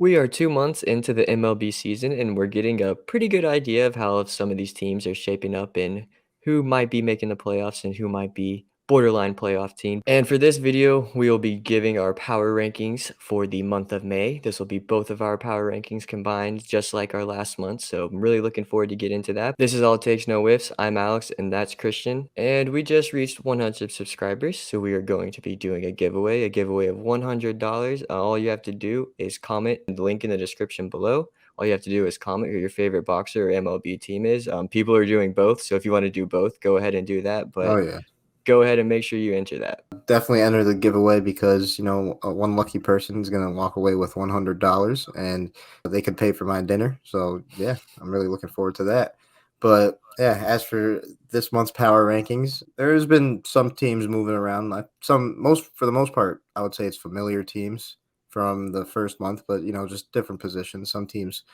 We are 2 months into the MLB season, and we're getting a pretty good idea of how some of these teams are shaping up and who might be making the playoffs and who might be borderline playoff team. And for this video, we will be giving our power rankings for the month of May. This will be both of our power rankings combined, just like our last month. So I'm really looking forward to get into that. This is All It Takes No Whiffs. I'm Alex, and that's Christian. And we just reached 100 subscribers, so we are going to be doing a giveaway of $100. All you have to do is comment the link in the description below. All you have to do is comment who your favorite boxer or MLB team is. People are doing both, so if you want to do both, go ahead and do that. Oh But yeah, go ahead and make sure you enter that. definitely enter the giveaway because one lucky person is gonna walk away with $100, and they could pay for my dinner. So yeah, I'm really looking forward to that. But yeah, as for this month's power rankings, there's been some teams moving around. Like for the most part, I would say it's familiar teams from the first month, but just different positions. Some teams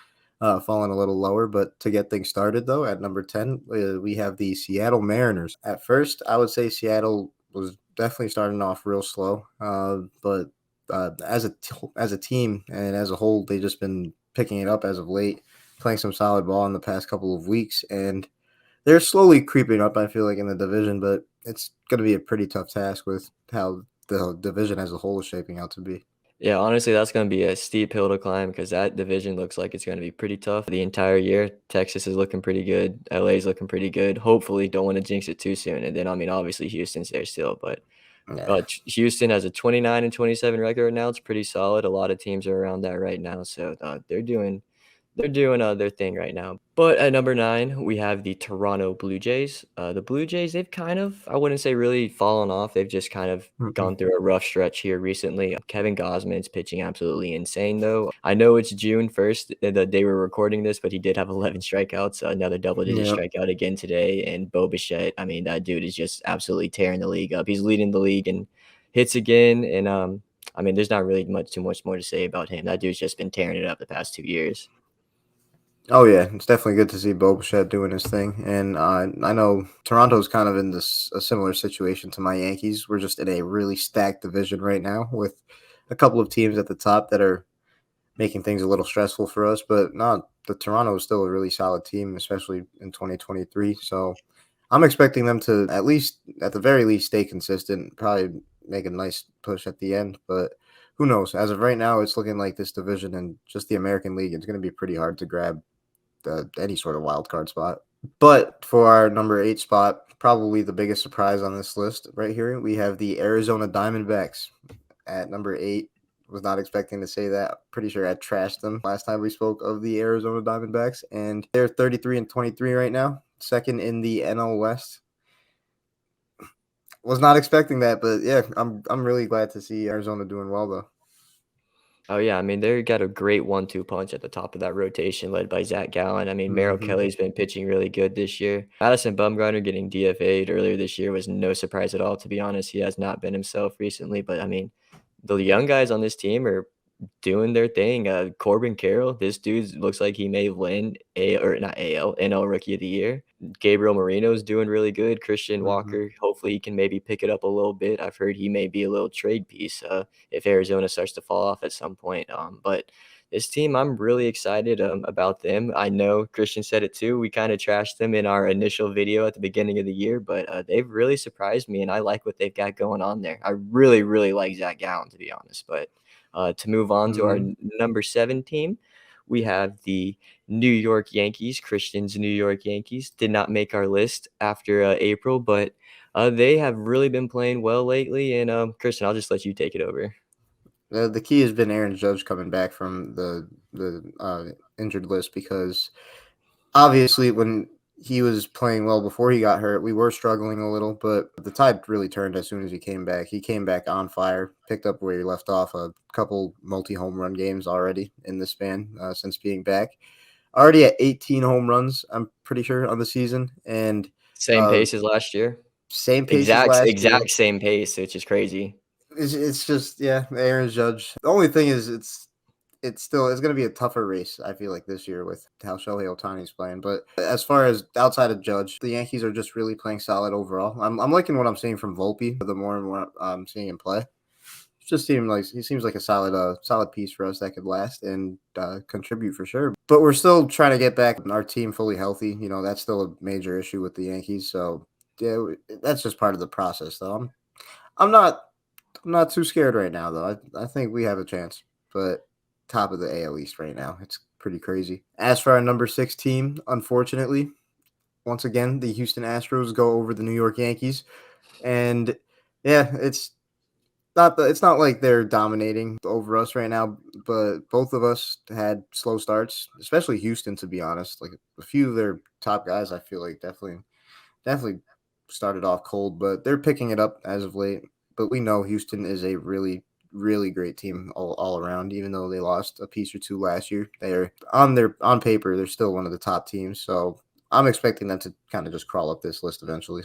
falling a little lower. But to get things started, though, at number 10, we have the Seattle Mariners. At first, I would say Seattle was definitely starting off real slow, but as a team and as a whole, they've just been picking it up as of late, playing some solid ball in the past couple of weeks, and they're slowly creeping up. I feel like in the division, but it's going to be a pretty tough task with how the division as a whole is shaping out to be. Yeah, honestly, that's going to be a steep hill to climb because that division looks like it's going to be pretty tough the entire year. Texas is looking pretty good. LA is looking pretty good. Hopefully, don't want to jinx it too soon. And then, I mean, obviously, Houston's there still. But Yeah. Houston has a 29-27 record right now. It's pretty solid. A lot of teams are around that right now. So they're doing their thing right now. But at number 9, we have the Toronto Blue Jays. The Blue Jays, they've kind of, I wouldn't say really fallen off. They've just kind of Mm-mm. gone through a rough stretch here recently. Kevin Gausman's pitching absolutely insane, though. I know it's June 1st, the day we're recording this, but he did have 11 strikeouts, another double-digit Yep. strikeout again today. And Bo Bichette, I mean, that dude is just absolutely tearing the league up. He's leading the league in hits again. And, I mean, there's not really too much more to say about him. That dude's just been tearing it up the past 2 years. Oh yeah, it's definitely good to see Bo Bichette doing his thing, and I know Toronto's kind of in a similar situation to my Yankees. We're just in a really stacked division right now with a couple of teams at the top that are making things a little stressful for us. But no, the Toronto is still a really solid team, especially in 2023. So I'm expecting them to at the very least, stay consistent. Probably make a nice push at the end, but who knows? As of right now, it's looking like this division and just the American League, it's going to be pretty hard to grab any sort of wild card spot. But for our number 8 spot, probably the biggest surprise on this list right here, we have the Arizona Diamondbacks at number 8. Was not expecting to say that. Pretty sure I trashed them last time we spoke of the Arizona Diamondbacks, and they're 33-23 right now, second in the NL West. Was not expecting that, but yeah, I'm really glad to see Arizona doing well though. Oh, yeah, I mean, they got a great 1-2 punch at the top of that rotation led by Zach Gallen. I mean, Merrill Hmm. Kelly's been pitching really good this year. Madison Bumgarner getting DFA'd earlier this year was no surprise at all, to be honest. He has not been himself recently, but, I mean, the young guys on this team are doing their thing. Corbin Carroll, this dude looks like he may win or not AL, NL Rookie of the Year. Gabriel Marino's doing really good. Christian Hmm. Walker, hopefully he can maybe pick it up a little bit. I've heard he may be a little trade piece if Arizona starts to fall off at some point. But this team, I'm really excited about them. I know Christian said it too. We kind of trashed them in our initial video at the beginning of the year, but they've really surprised me, and I like what they've got going on there. I really, really like Zach Gallen, to be honest. But to move on to our Hmm. number 7 team, we have the New York Yankees. Christian's New York Yankees did not make our list after April, but they have really been playing well lately. And Christian, I'll just let you take it over. The key has been Aaron Judge coming back from the injured list because obviously when he was playing well before he got hurt, we were struggling a little, but the tide really turned as soon as he came back. He came back on fire, picked up where he left off, a couple multi-home run games already in the span since being back. Already at 18 home runs, I'm pretty sure, on the season, and Same uh, pace as last year. same pace as Exact last year. exact same pace, which is crazy. It's just yeah, Aaron Judge. The only thing is it's going to be a tougher race. I feel like this year with how Shohei Otani's playing. But as far as outside of Judge, the Yankees are just really playing solid overall. I'm liking what I'm seeing from Volpe. The more and more I'm seeing him play, just seems like a solid piece for us that could last and contribute for sure. But we're still trying to get back our team fully healthy. You know, that's still a major issue with the Yankees. So yeah, that's just part of the process, though. I'm not I'm not too scared right now, though. I think we have a chance, but top of the AL East right now, it's pretty crazy. As for our number 6 team, unfortunately, once again, the Houston Astros go over the New York Yankees, and yeah, it's not like they're dominating over us right now, but both of us had slow starts, especially Houston, to be honest. Like a few of their top guys, I feel like definitely started off cold, but they're picking it up as of late. But we know Houston is a really great team all around. Even though they lost a piece or two last year, they're on paper they're still one of the top teams. So I'm expecting them to kind of just crawl up this list eventually.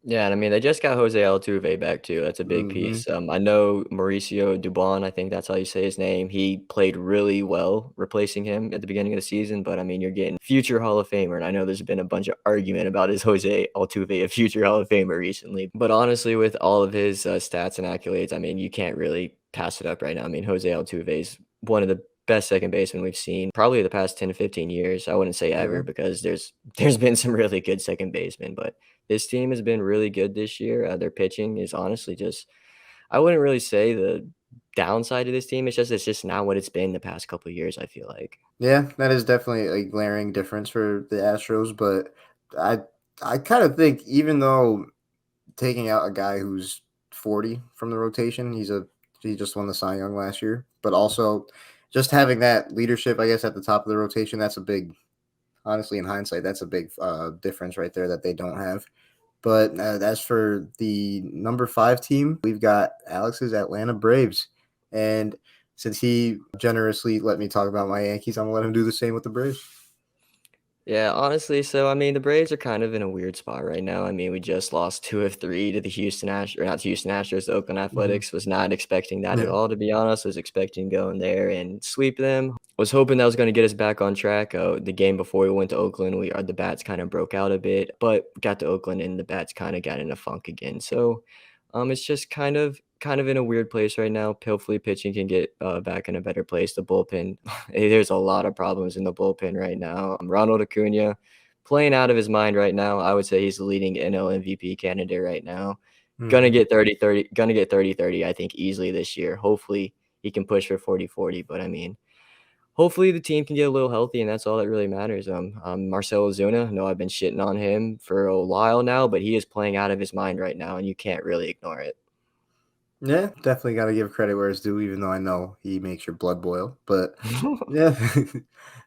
Yeah, and I mean, they just got Jose Altuve back too. That's a big Hmm. piece. I know Mauricio Dubon, I think that's how you say his name. He played really well replacing him at the beginning of the season, but I mean, you're getting future Hall of Famer, and I know there's been a bunch of argument about is Jose Altuve a future Hall of Famer recently. But honestly, with all of his stats and accolades, I mean, you can't really pass it up right now. I mean, Jose Altuve is one of the best second baseman we've seen probably the past 10 to 15 years. I wouldn't say Yeah, ever because there's been some really good second basemen, but this team has been really good this year. Their pitching is honestly just I wouldn't really say the downside of this team. It's just not what it's been the past couple of years, I feel like. yeah, that is definitely a glaring difference for the Astros. But I I kind of think even though taking out a guy who's 40 from the rotation. He just won the Cy Young last year, but also just having that leadership, I guess, at the top of the rotation. That's a big, honestly, in hindsight, that's a big difference right there that they don't have. But as for the number 5 team, we've got Alex's Atlanta Braves, and since he generously let me talk about my Yankees, I'm gonna let him do the same with the Braves. Yeah, honestly, so I mean, the Braves are kind of in a weird spot right now. I mean, we just lost 2 of 3 to the Houston Astros, or not to Houston Astros, the Oakland Hmm. Athletics. Was not expecting that at Yeah. all, to be honest. Was expecting going there and sweep them. Was hoping that was going to get us back on track. The game before we went to Oakland, the bats kind of broke out a bit, but got to Oakland and the bats kind of got in a funk again. So, it's just kind of in a weird place right now. Hopefully, pitching can get back in a better place. The bullpen, there's a lot of problems in the bullpen right now. Ronald Acuna playing out of his mind right now. I would say he's the leading NL MVP candidate right now. Gonna Hmm. get 30-30, gonna get 30-30, I think, easily this year. Hopefully, he can push for 40-40, but I mean, hopefully the team can get a little healthy, and that's all that really matters. Marcell Ozuna, I know I've been shitting on him for a while now, but he is playing out of his mind right now, and you can't really ignore it. Yeah, definitely got to give credit where it's due, even though I know he makes your blood boil. But yeah,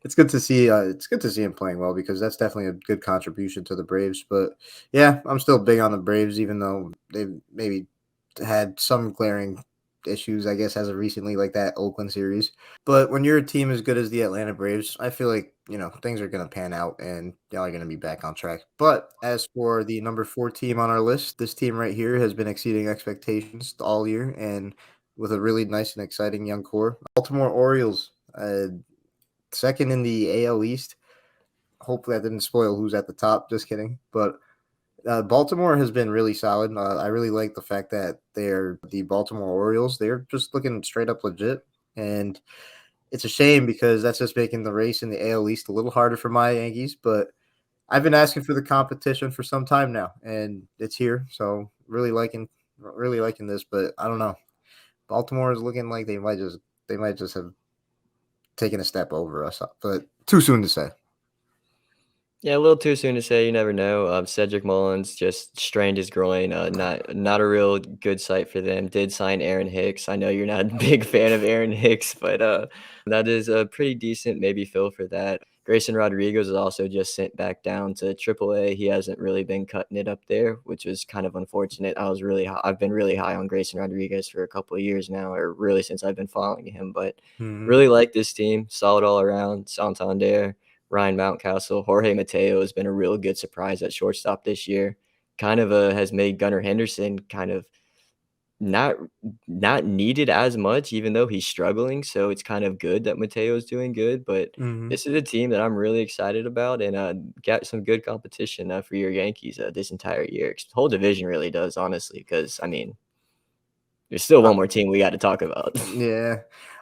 it's good to see. It's good to see him playing well because that's definitely a good contribution to the Braves. But yeah, I'm still big on the Braves, even though they've maybe had some glaring issues, I guess, as of recently, like that Oakland series. But when you're a team as good as the Atlanta Braves, I feel like, things are going to pan out and y'all are going to be back on track. But as for the number 4 team on our list, this team right here has been exceeding expectations all year and with a really nice and exciting young core. Baltimore Orioles, second in the AL East. Hopefully, that didn't spoil who's at the top. Just kidding. But Baltimore has been really solid. I really like the fact that they're the Baltimore Orioles. They're just looking straight up legit. And it's a shame because that's just making the race in the AL East a little harder for my Yankees. But I've been asking for the competition for some time now, and it's here. So really liking this. But I don't know. Baltimore is looking like they might just have taken a step over us. But too soon to say. Yeah, a little too soon to say. You never know. Cedric Mullins just strained his groin. Not a real good sight for them. Did sign Aaron Hicks. I know you're not a big fan of Aaron Hicks, but that is a pretty decent maybe fill for that. Grayson Rodriguez is also just sent back down to AAA. He hasn't really been cutting it up there, which is kind of unfortunate. I've been really high on Grayson Rodriguez for a couple of years now, or really since I've been following him. But Hmm. really like this team, solid all around. Santander. Ryan Mountcastle. Jorge Mateo has been a real good surprise at shortstop this year. Kind of has made Gunnar Henderson kind of not not needed as much, even though he's struggling. So it's kind of good that Mateo is doing good. But Hmm. this is a team that I'm really excited about, and got some good competition for your Yankees this entire year. The whole division really does, honestly, because I mean There's still Uh, one more team we got to talk about. yeah,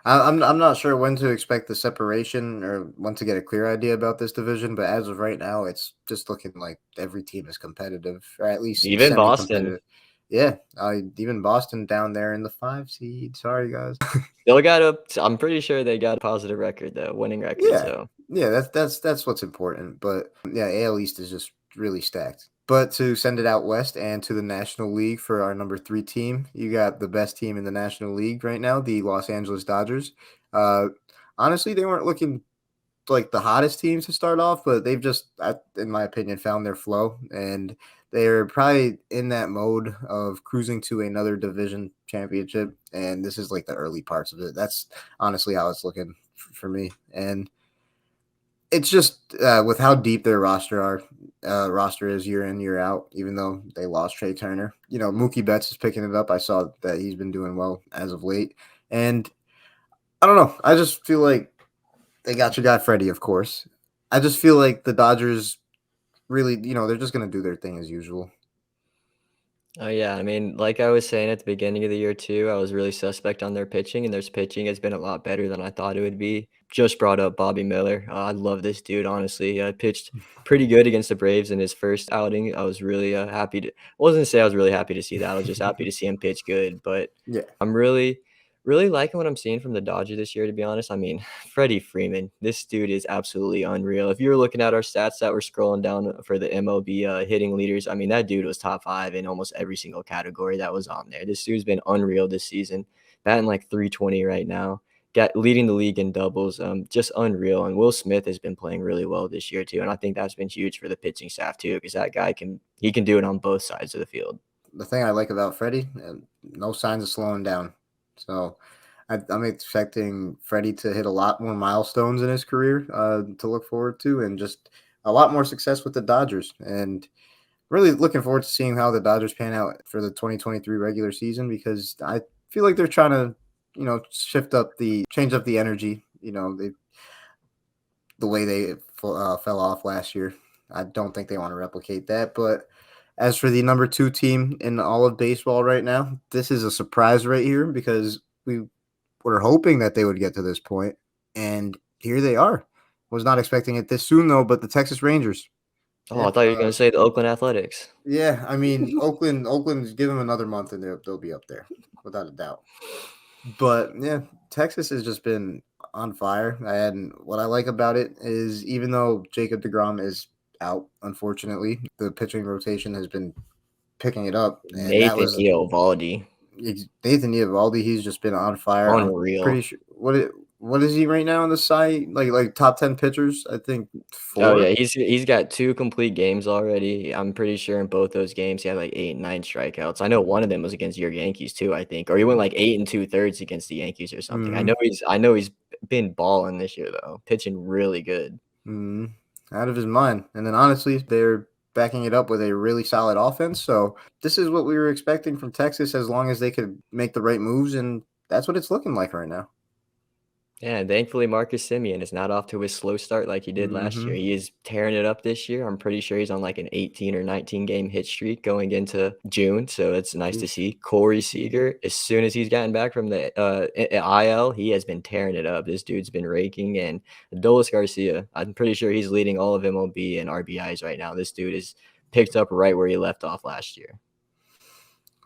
I'm not sure when to expect the separation or when to get a clear idea about this division, but as of right now, it's just looking like every team is competitive, or at least Even Boston semi-competitive. Yeah, even Boston down there in the 5 seed. Sorry, guys. still got a. I'm pretty sure they got a positive record though, winning record. Yeah, So yeah, that's what's important. But yeah, AL East is just really stacked. But to send it out west and to the National League for our number 3 team, you got the best team in the National League right now, the Los Angeles Dodgers. Uh, honestly, they weren't looking like the hottest teams to start off, but they've just, in my opinion, found their flow, and they're probably in that mode of cruising to another division championship. And this is like the early parts of it. That's honestly how it's looking for me. And it's just with how deep their roster is year in year out. Even though they lost Trey Turner, Mookie Betts is picking it up. I saw that he's been doing well as of late, and I don't know. I just feel like they got your guy Freddie, of course. I just feel like the Dodgers really, they're just gonna do their thing as usual. oh, yeah, I mean, like I was saying at the beginning of the year too, I was really suspect on their pitching, and their pitching has been a lot better than I thought it would be. Just brought up Bobby Miller. I love this dude, honestly. Pitched pretty good against the Braves in his first outing. I was really happy to. I wasn't to say I was really happy to see that. I was just happy to see him pitch good. But Yeah, I'm really, really liking what I'm seeing from the Dodgers this year. To be honest, I mean, Freddie Freeman, this dude is absolutely unreal. If you were looking at our stats that were scrolling down for the MLB hitting leaders, I mean, that dude was top 5 in almost every single category that was on there. This dude's been unreal this season, batting like 320 right now, leading the league in doubles, just unreal. And Will Smith has been playing really well this year too, and I think that's been huge for the pitching staff too, because that guy can do it on both sides of the field. the thing I like about Freddie, no signs of slowing down. So I'm expecting Freddie to hit a lot more milestones in his career to look forward to, and just a lot more success with the Dodgers. And really looking forward to seeing how the Dodgers pan out for the 2023 regular season, because I feel like they're trying to, change up the energy. The way they fell off last year. I don't think they want to replicate that. But as for the number 2 team in all of baseball right now, this is a surprise right here, because we were hoping that they would get to this point, and here they are. Was not expecting it this soon though, but the Texas Rangers. Oh, Yeah, I thought you were gonna say the Oakland Athletics. yeah. I mean, Oakland's give them another month and they'll be up there without a doubt. But yeah, Texas has just been on fire. And what I like about it is, even though Jacob DeGrom is out, unfortunately, the pitching rotation has been picking it up. And that Nathan was Eovaldi, Nathan Eovaldi. He's just been on fire. I'm unreal. pretty sure what is he right now on the site? Like top 10 pitchers? I think Oh, yeah, 4. he's got 2 complete games already. I'm pretty sure in both those games, he had, like, 8, 9 strikeouts. I know one of them was against your Yankees too, I think, or he went, like, 8 and 2/3 against the Yankees or something. Mm-hmm. I know he's been balling this year, though, pitching really good. Mm, out of his mind. And then honestly, they're backing it up with a really solid offense. So this is what we were expecting from Texas, as long as they could make the right moves, and that's what it's looking like right now. Yeah, and thankfully, Marcus Semien is not off to a slow start like he did last year. Hmm. He is tearing it up this year. I'm pretty sure he's on like an 18 or 19 game hit streak going into June, so it's nice to Sheesh. see. Corey Seager, as soon as he's gotten back from the IL, he has been tearing it up. This dude's been raking, and Adolis Garcia, I'm pretty sure he's leading all of MLB and RBIs right now. This dude is picked up right where he left off last year.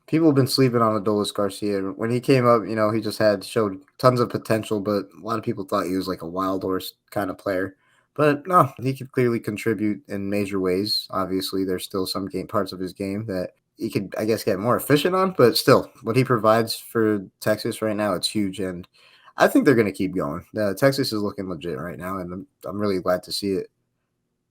People have been sleeping on Adolis Garcia. When he came up, he just showed tons of potential, but a lot of people thought he was like a wild horse kind of player. But no, he could clearly contribute in major ways. Obviously, there's still some game parts of his game that he could, I guess, get more efficient on. But still, what he provides for Texas right now, it's huge, and I think they're going to keep going. Texas is looking legit right now, and I'm really glad to see it.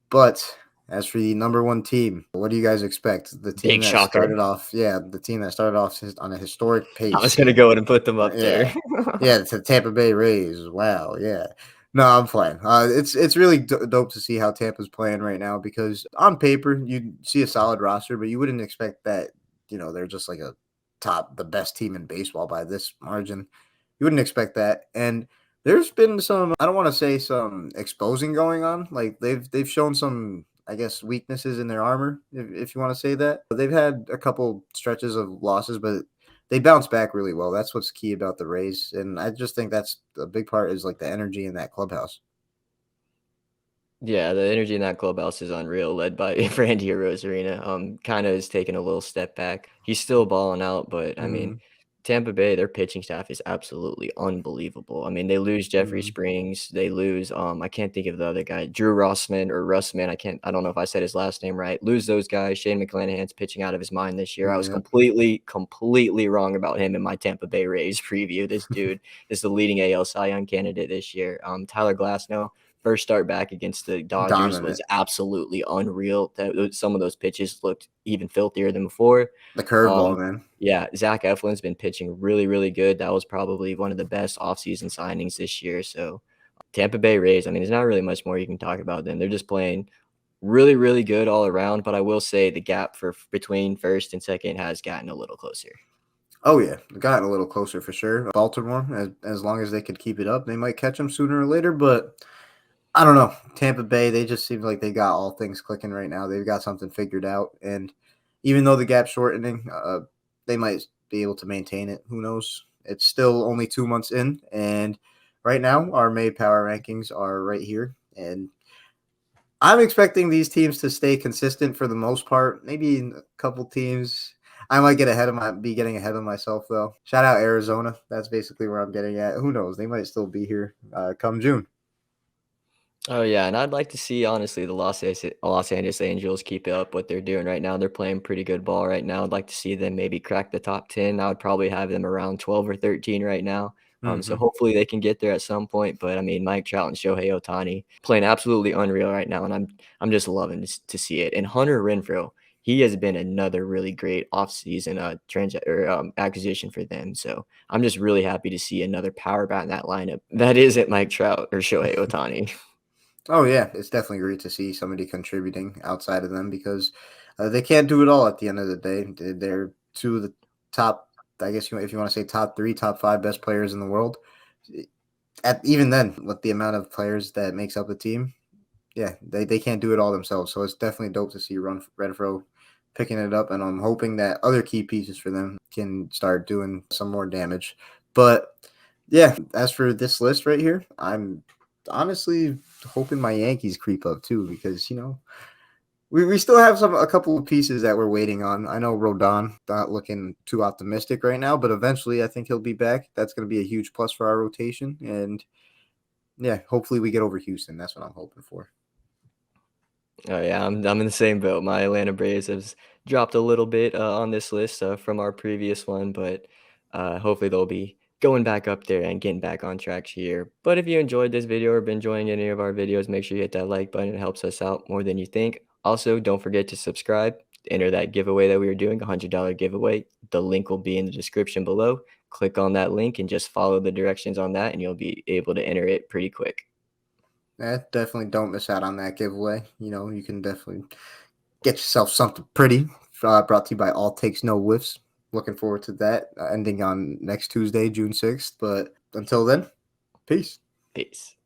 But as for the number 1 team, what do you guys expect? Big shocker. The team that started off on a historic I was pace. gonna go ahead and put them up there. Yeah, yeah, it's the Tampa Bay Rays. Wow, yeah. No, I'm playing. It's really dope to see how Tampa's playing right now, because on paper you see a solid roster, but you wouldn't expect that. They're just like the best team in baseball by this margin. You wouldn't expect that, and there's been some, I don't want to say some exposing going on. Like they've shown some, I guess, weaknesses in their armor, if you want to say that. They've had a couple stretches of losses, but they bounce back really well. That's what's key about the Rays, and I just think that's a big part is like the energy in that clubhouse. Yeah, the energy in that clubhouse is unreal, led by Randy Arozarena. Kind of is taking a little step back. He's still balling out, but I mean, Mm-hmm. Tampa Bay, their pitching staff is absolutely unbelievable. I mean, they lose Jeffrey Mm-hmm. Springs, they lose I can't think of the other guy, Drew Rossman or Russman. I don't know if I said his last name right. Lose those guys. Shane McClanahan's pitching out of his mind this year. I was Yeah, completely wrong about him in my Tampa Bay Rays preview. This dude is the leading AL Cy Young candidate this year. Tyler Glasnow first start back against the Dodgers was dominant. absolutely unreal. Some of those pitches looked even filthier than before. The curveball, Um, man. yeah, Zach Eflin's been pitching really, really good. That was probably one of the best offseason signings this year. So Tampa Bay Rays, I mean, there's not really much more you can talk about them. They're just playing really, really good all around. But I will say the gap for between first and second has gotten a little closer. Oh yeah, gotten a little closer for sure. Baltimore, as long as they could keep it up, they might catch them sooner or later. But I don't know. Tampa Bay, they just seem like they got all things clicking right now. They've got something figured out, and even though the gap's shortening, they might be able to maintain it. Who knows? It's still only 2 months in, and right now our May power rankings are right here, and I'm expecting these teams to stay consistent for the most part. Maybe in a couple teams, I might be getting ahead of myself though. Shout out Arizona. That's basically where I'm getting at. Who knows? They might still be here come June. Oh yeah, and I'd like to see honestly the Los Angeles Angels keep up what they're doing right now. They're playing pretty good ball right now. I'd like to see them maybe crack the top 10. I would probably have them around 12 or 13 right now. So Mm-hmm. hopefully they can get there at some point. But I mean, Mike Trout and Shohei Ohtani playing absolutely unreal right now, and I'm just loving to see it. And Hunter Renfroe, he has been another really great offseason acquisition for them. So I'm just really happy to see another power bat in that lineup that isn't Mike Trout or Shohei Ohtani. Oh yeah, it's definitely great to see somebody contributing outside of them because they can't do it all at the end of the day. They're two of the top, I guess if you want to say top three, top five best players in the world. At even then, with the amount of players that makes up the team, yeah, they can't do it all themselves. So it's definitely dope to see Renfro picking it up, and I'm hoping that other key pieces for them can start doing some more damage. But yeah, as for this list right here, I'm honestly hoping my Yankees creep up too because we still have a couple of pieces that we're waiting on. I know Rodon not looking too optimistic right now, but eventually I think he'll be back. That's going to be a huge plus for our rotation, and yeah, hopefully we get over Houston. That's what I'm hoping for. Oh yeah, I'm in the same boat. My Atlanta Braves has dropped a little bit on this list from our previous one, but hopefully they'll be going back up there and getting back on track here. But if you enjoyed this video or been enjoying any of our videos, make sure you hit that like button. It helps us out more than you think. Also, don't forget to subscribe. Enter that giveaway that we were doing, $100 giveaway. The link will be in the description below. Click on that link and just follow the directions on that, and you'll be able to enter it pretty quick. Yeah, definitely don't miss out on that giveaway. You can definitely get yourself something pretty. Brought to you by All Takes No Whiffs. Looking forward to that ending on next Tuesday, June 6th. But until then, peace. Peace.